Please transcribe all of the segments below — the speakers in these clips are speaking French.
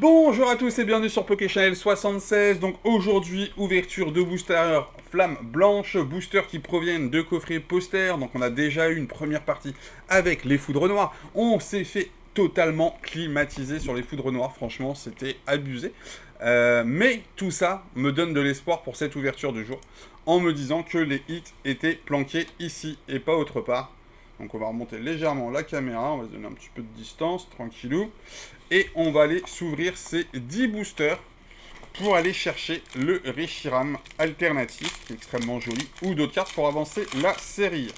Bonjour à tous et bienvenue sur PokéChannel 76. Donc aujourd'hui, ouverture de booster flamme blanche, boosters qui proviennent de coffrets posters. Donc on a déjà eu une première partie avec les foudres noires. On s'est fait totalement climatiser sur les foudres noires, franchement c'était abusé. Mais tout ça me donne de l'espoir pour cette ouverture du jour, en me disant que les hits étaient planqués ici et pas autre part. Donc on va remonter légèrement la caméra, on va se donner un petit peu de distance, tranquillou. Et on va aller s'ouvrir ces 10 boosters pour aller chercher le Reshiram alternatif, qui est extrêmement joli, ou d'autres cartes pour avancer la série.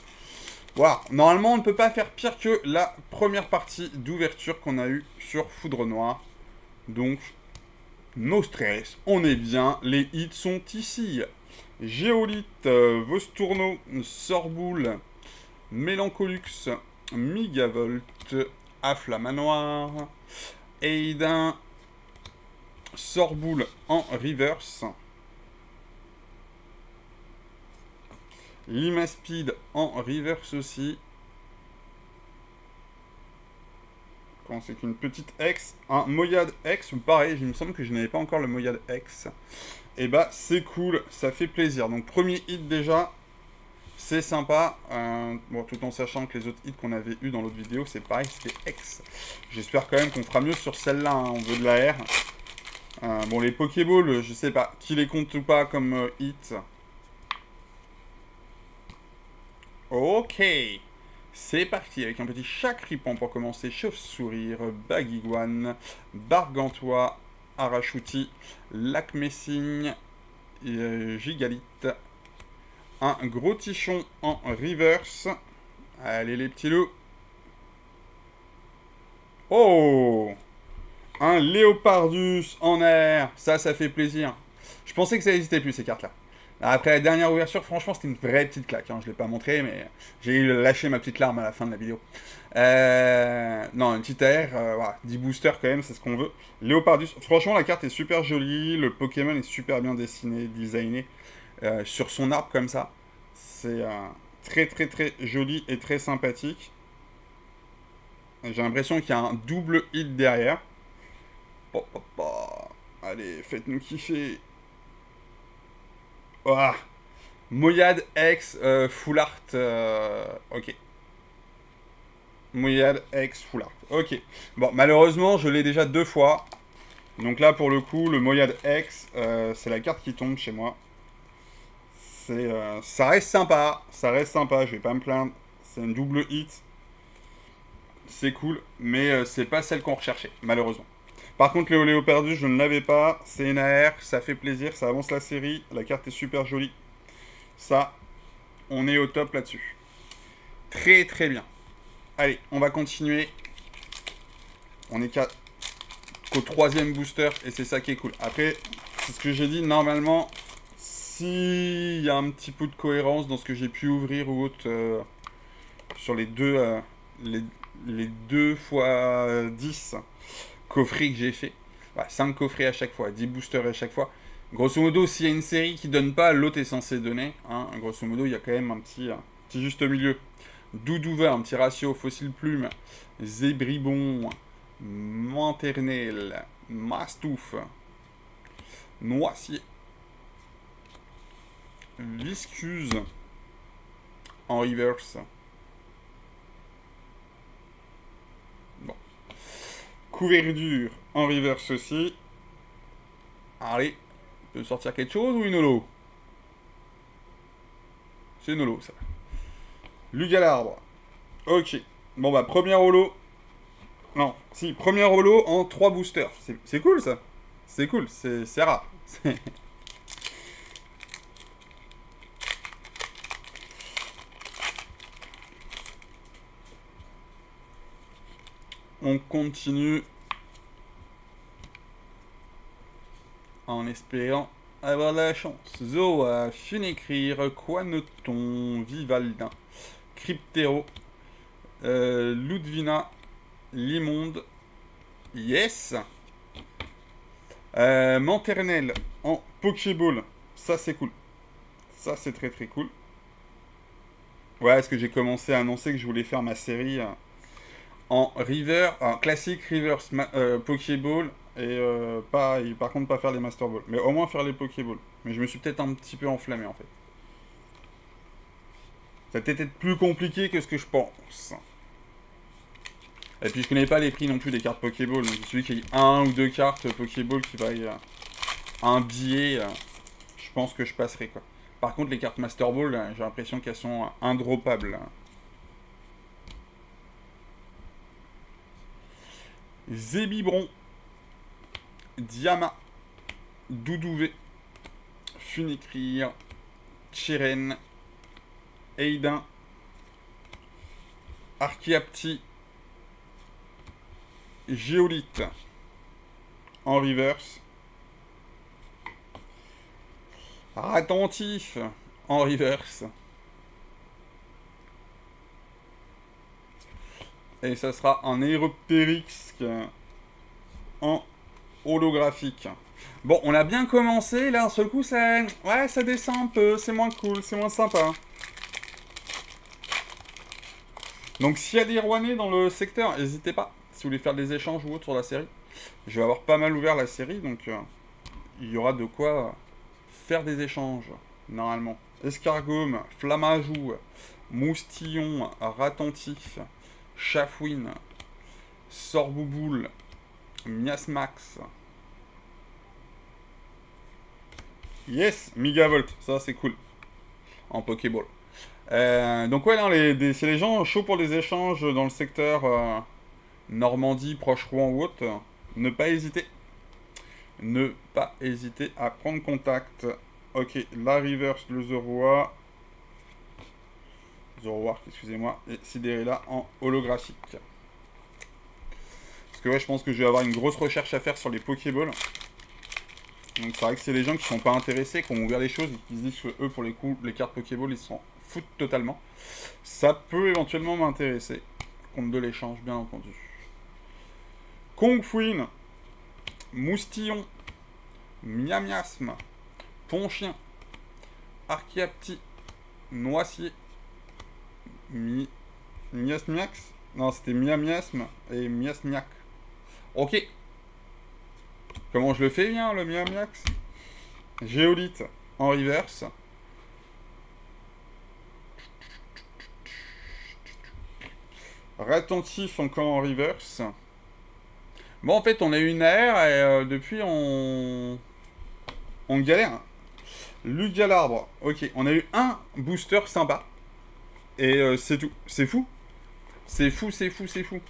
Voilà, normalement on ne peut pas faire pire que la première partie d'ouverture qu'on a eue sur Foudre Noire. Donc, no stress, on est bien, les hits sont ici. Géolite, Vostourno, Sorboule, Mélancolux, Migavolt, Afflamanoir, Aidin, Sorboule en reverse, Limaspeed en reverse aussi. Quand c'est qu'une petite X, un Moyade X, pareil, il me semble que je n'avais pas encore le Moyade X. Et bah c'est cool, ça fait plaisir. Donc premier hit déjà, c'est sympa, bon, tout en sachant que les autres hits qu'on avait eu dans l'autre vidéo, c'est pareil, c'était X. J'espère quand même qu'on fera mieux sur celle-là, hein, on veut de la R. Bon, les Pokéballs, je sais pas, qui les compte ou pas comme hits. Ok, c'est parti, avec un petit Chacripan pour commencer, Chauve-Sourire, Baguiguane, Bargantois, Arachuti, Lac-Messigne, Gigalite, un gros tichon en reverse. Allez les petits loups. Oh, un Léopardus en air. Ça fait plaisir. Je pensais que ça n'existait plus ces cartes-là. Après la dernière ouverture, franchement, c'était une vraie petite claque. Hein. Je ne l'ai pas montré, mais j'ai lâché ma petite larme à la fin de la vidéo. Non, une petite air. Voilà. 10 boosters quand même, c'est ce qu'on veut. Léopardus. Franchement, la carte est super jolie. Le Pokémon est super bien dessiné, designé. Sur son arbre comme ça. C'est très très très joli et très sympathique. J'ai l'impression qu'il y a un double hit derrière. Allez, faites-nous kiffer. Oh, Moyade X Full Art. Ok. Moyade X Full Art. Ok. Bon, malheureusement, je l'ai déjà 2 fois. Donc là, pour le coup, le Moyade X, c'est la carte qui tombe chez moi. Ça reste sympa, je vais pas me plaindre. C'est une double hit. C'est cool, mais c'est pas celle qu'on recherchait, malheureusement. Par contre, le Léopardus, je ne l'avais pas. C'est une AR, ça fait plaisir, ça avance la série. La carte est super jolie. Ça, on est au top là-dessus. Très très bien. Allez, on va continuer. On est qu'au 3e booster, et c'est ça qui est cool. Après, c'est ce que j'ai dit, normalement... S'il y a un petit peu de cohérence dans ce que j'ai pu ouvrir ou autre sur les deux fois 10 coffrets que j'ai fait, 5 coffrets à chaque fois, 10 boosters à chaque fois. Grosso modo, s'il y a une série qui donne pas, l'autre est censé donner. Hein. Grosso modo, il y a quand même un petit juste milieu. Doudouva, un petit ratio, Fossile Plume, Zébribon, Manternel, Mastouf, Noisier, Viscuse en reverse. Bon. Couverture en reverse aussi. Allez, on peut sortir quelque chose ou une holo? C'est une holo ça. Lugalarbre. Ok. Bon bah première holo. Non, si, première holo en 3 boosters. C'est cool ça. C'est cool, c'est rare. On continue en espérant avoir de la chance. Zoa, Funekrir, Quanoton, Vivaldin, Cryptero, Ludvina, Limonde, yes. Manternel en Pokéball, ça c'est cool. Ça c'est très très cool. Ouais, est-ce que j'ai commencé à annoncer que je voulais faire ma série en river, en classique reverse Pokéball et par contre pas faire les Master Ball, mais au moins faire les Pokéball. Mais je me suis peut-être un petit peu enflammé en fait. Ça peut être plus compliqué que ce que je pense. Et puis je connais pas les prix non plus des cartes Pokéball, donc celui qui a 1 ou 2 cartes Pokéball qui vaille un billet, je pense que je passerai quoi. Par contre les cartes Master Ball, j'ai l'impression qu'elles sont indroppables. Zébibron, Diama, Doudouvé, Funicrir, Cheren, Aidin, Archeapti, Géolite en reverse, Attentif en reverse, et ça sera un Aeroptérix en holographique. Bon, on a bien commencé, là, d'un seul coup, ça... Ouais, ça descend un peu, c'est moins cool, c'est moins sympa. Donc, s'il y a des Rouennais dans le secteur, n'hésitez pas, si vous voulez faire des échanges ou autre sur la série. Je vais avoir pas mal ouvert la série, donc il y aura de quoi faire des échanges, normalement. Escargome, Flamajou, Moustillon, Ratentif, Chafouine, Sorbouboule, Miasmax. Yes, Megavolt, ça c'est cool. En Pokéball. Donc ouais, c'est les gens chauds pour les échanges dans le secteur Normandie, proche Rouen ou autre. Ne pas hésiter. Ne pas hésiter à prendre contact. Ok, la reverse, le Zoroark, excusez-moi, et Sidérilla en holographique. Parce que ouais, je pense que je vais avoir une grosse recherche à faire sur les Pokéballs. Donc c'est vrai que c'est les gens qui sont pas intéressés, qui ont ouvert les choses et qui se disent que eux, pour les coups, les cartes Pokéball, ils s'en foutent totalement. Ça peut éventuellement m'intéresser. Compte de l'échange, bien entendu. Kongfuin, Moustillon, Miamiasme, Ponchien, Archeapti, Noisier, Miasmiax. Non, c'était Miamiasme et Miasmiac. Ok. Comment je le fais bien, le Miamiax? Géolite en reverse. Rétentif encore en reverse. Bon, en fait, on a eu une AR et depuis, on galère. Lugalarbre. Ok, on a eu un booster sympa. Et c'est tout. C'est fou. C'est fou, c'est fou, c'est fou.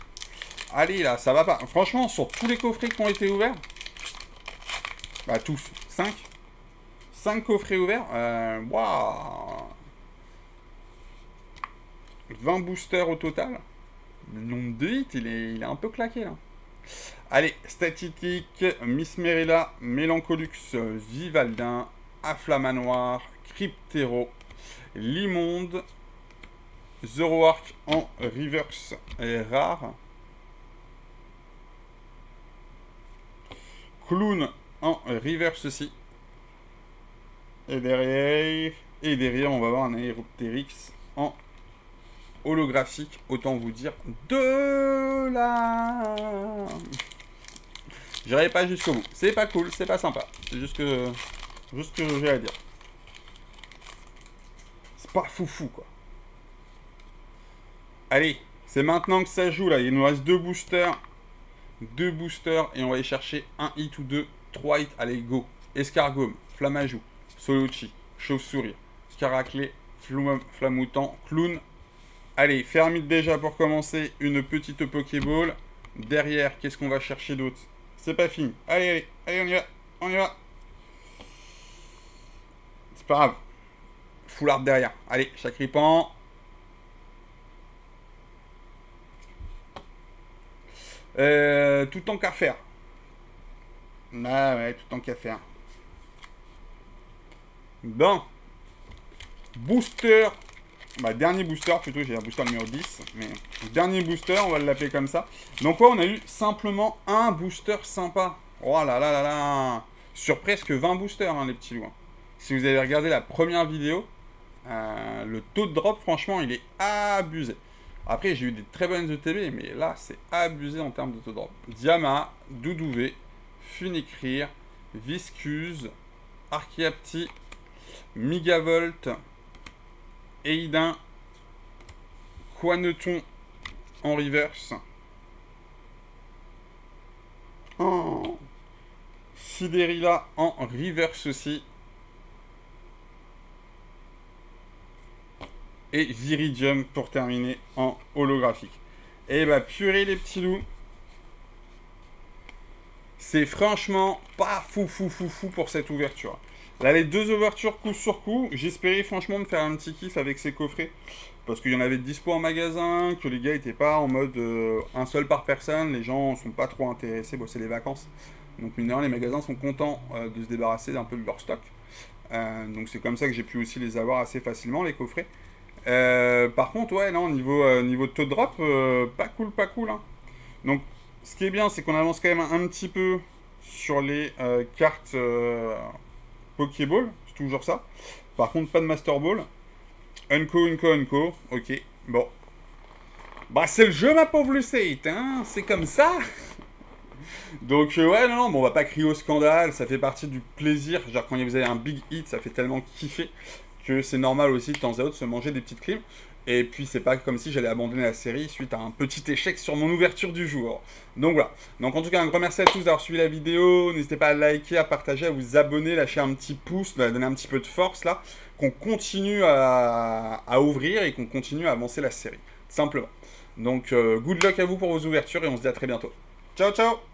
Allez, là, ça va pas. Franchement, sur tous les coffrets qui ont été ouverts... Bah, tous. 5. 5 coffrets ouverts. Waouh. 20 boosters au total. Le nombre de hits, il est un peu claqué, là. Allez, Statique, Mismerilla, Mélancolux, Vivaldin, Afflamanoir, Cryptero, Limonde, Zoroark en reverse et rare. Clown en reverse aussi. Et derrière, on va avoir un Aeroptérix en holographique. Autant vous dire de la... J'irai pas jusqu'au bout. C'est pas cool, c'est pas sympa. C'est juste que j'ai à dire. C'est pas foufou, quoi. Allez, c'est maintenant que ça joue, là. Il nous reste 2 boosters. 2 boosters, et on va aller chercher un hit ou 2. 3 hits, allez, go. Escargome, Flamajou, Soluchi, Chauve-souris, Caraclé, Flamoutant, Clown. Allez, Fermite déjà pour commencer. Une petite Pokéball. Derrière, qu'est-ce qu'on va chercher d'autre? C'est pas fini. Allez, on y va. On y va. C'est pas grave. Foulard derrière. Allez, Chakripan. Tout en qu'à faire. Ah ouais, tout en qu'à faire. Bon. Booster. Bah, dernier booster, plutôt, j'ai un booster numéro 10. Mais dernier booster, on va l'appeler comme ça. Donc, ouais, on a eu simplement un booster sympa. Oh là là là là. Sur presque 20 boosters, hein, les petits loups. Si vous avez regardé la première vidéo, le taux de drop, franchement, il est abusé. Après, j'ai eu des très bonnes ETB, mais là, c'est abusé en termes d'autodrop. Diama, Doudouvé, Funicrir, Viscuse, Archiapti, Migavolt, Eidin, Quaneton en reverse. Oh. Siderilla en reverse aussi. Et Viridium pour terminer en holographique. Et bah purée les petits loups. C'est franchement pas fou pour cette ouverture. Là les deux ouvertures coup sur coup, j'espérais franchement me faire un petit kiff avec ces coffrets. Parce qu'il y en avait de dispo en magasin, que les gars étaient pas en mode un seul par personne, les gens sont pas trop intéressés, bon c'est les vacances. Donc mine de rien, les magasins sont contents de se débarrasser d'un peu de leur stock. Donc c'est comme ça que j'ai pu aussi les avoir assez facilement les coffrets. Par contre, ouais, non, niveau de taux de drop, pas cool, hein. Donc, ce qui est bien, c'est qu'on avance quand même un petit peu sur les cartes Pokéball, c'est toujours ça. Par contre, pas de Master Ball. Unco, ok, bon. Bah, c'est le jeu, ma pauvre Lucette, hein, c'est comme ça. Donc, ouais, non, bon, on va pas crier au scandale, ça fait partie du plaisir. Genre, quand vous avez un big hit, ça fait tellement kiffer que c'est normal aussi de temps à autre se manger des petites clims. Et puis c'est pas comme si j'allais abandonner la série suite à un petit échec sur mon ouverture du jour. Donc voilà. Donc en tout cas un grand merci à tous d'avoir suivi la vidéo. N'hésitez pas à liker, à partager, à vous abonner, lâcher un petit pouce, à donner un petit peu de force là. Qu'on continue à ouvrir et qu'on continue à avancer la série. Simplement. Donc good luck à vous pour vos ouvertures et on se dit à très bientôt. Ciao ciao.